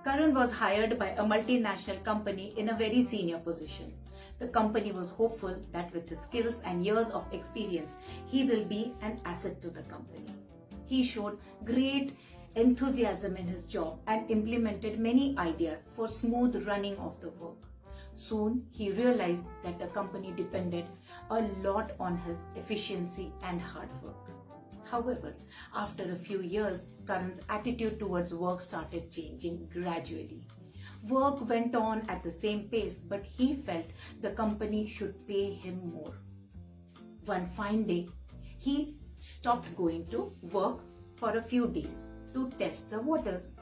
Karan was hired by a multinational company in a very senior position. The company was hopeful that with his skills and years of experience, he will be an asset to the company. He showed great enthusiasm in his job and implemented many ideas for smooth running of the work. Soon, he realized that the company depended a lot on his efficiency and hard work. However, after a few years, Karan's attitude towards work started changing gradually. Work went on at the same pace, but he felt the company should pay him more. One fine day, he stopped going to work for a few days to test the waters.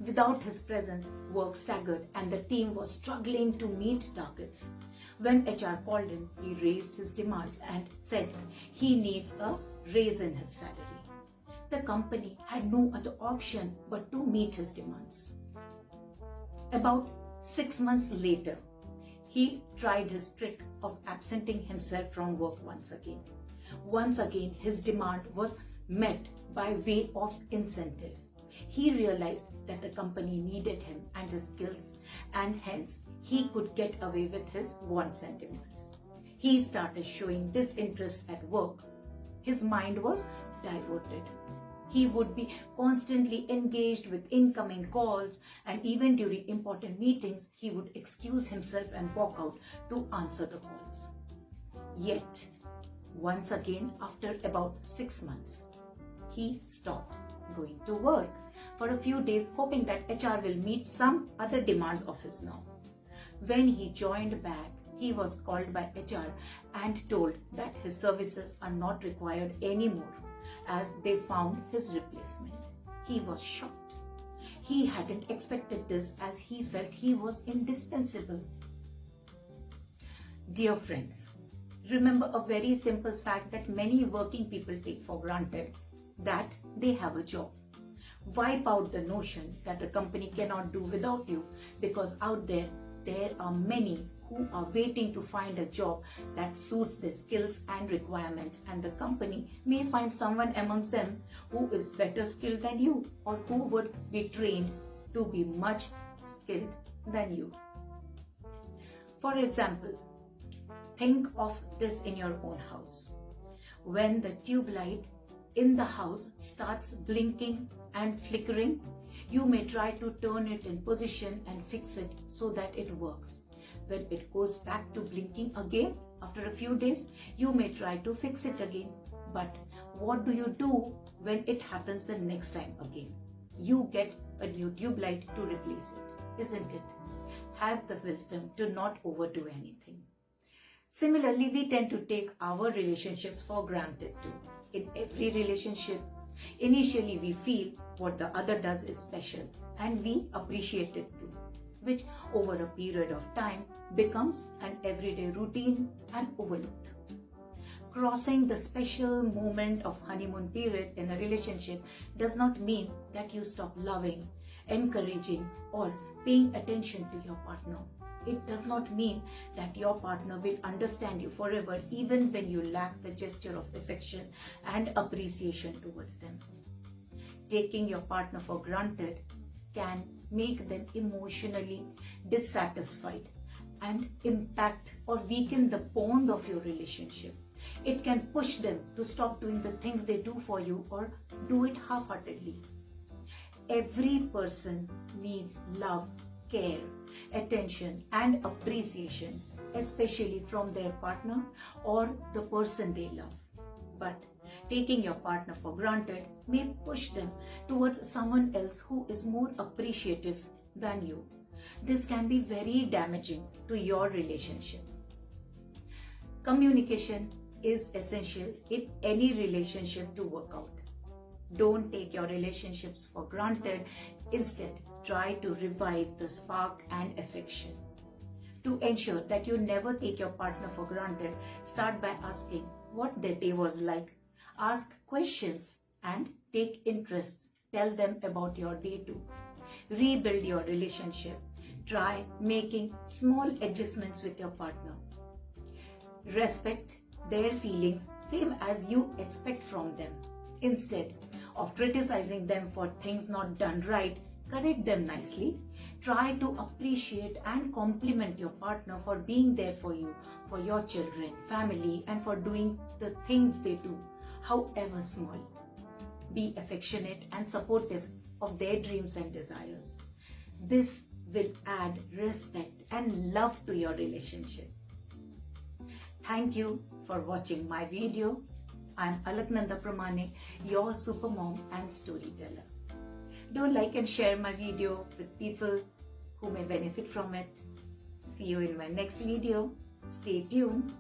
Without his presence, work staggered and the team was struggling to meet targets. When HR called him, he raised his demands and said he needs a raise in his salary. The company had no other option but to meet his demands. About 6 months later, he tried his trick of absenting himself from work once again. Once again, his demand was met by way of incentive. He realized that the company needed him and his skills, and hence he could get away with his wants and demands. He started showing disinterest at work. His mind was diverted. He would be constantly engaged with incoming calls, and even during important meetings, he would excuse himself and walk out to answer the calls. Yet, once again, after about 6 months, he stopped going to work for a few days, hoping that HR will meet some other demands of his now. When he joined back, he was called by HR and told that his services are not required anymore as they found his replacement. He was shocked. He hadn't expected this as he felt he was indispensable. Dear friends, remember a very simple fact that many working people take for granted, that they have a job. Wipe out the notion that the company cannot do without you, because out there are many who are waiting to find a job that suits their skills and requirements, and the company may find someone amongst them who is better skilled than you or who would be trained to be much skilled than you. For example, think of this in your own house. When the tube light in the house starts blinking and flickering, you may try to turn it in position and fix it so that it works. When it goes back to blinking again after a few days, you may try to fix it again. But what do you do when it happens the next time again? You get a new tube light to replace it, isn't it? Have the wisdom to not overdo anything. Similarly, we tend to take our relationships for granted too. In every relationship, initially we feel what the other does is special and we appreciate it too, which over a period of time becomes an everyday routine and overlooked. Crossing the special moment of honeymoon period in a relationship does not mean that you stop loving, encouraging, or paying attention to your partner. It does not mean that your partner will understand you forever even when you lack the gesture of affection and appreciation towards them. Taking your partner for granted can make them emotionally dissatisfied and impact or weaken the bond of your relationship. It can push them to stop doing the things they do for you or do it half-heartedly. Every person needs love, care, attention and appreciation, especially from their partner or the person they love. But taking your partner for granted may push them towards someone else who is more appreciative than you. This can be very damaging to your relationship. Communication is essential in any relationship to work out. Don't take your relationships for granted. Instead, try to revive the spark and affection. To ensure that you never take your partner for granted, start by asking what their day was like. Ask questions and take interests. Tell them about your day too. Rebuild your relationship. Try making small adjustments with your partner. Respect their feelings same as you expect from them. Instead of criticizing them for things not done right, correct them nicely. Try to appreciate and compliment your partner for being there for you, for your children, family, and for doing the things they do, however small. Be affectionate and supportive of their dreams and desires. This will add respect and love to your relationship. Thank you for watching my video. I'm Alaknanda Pramane, your supermom and storyteller. Do like and share my video with people who may benefit from it. See you in my next video. Stay tuned.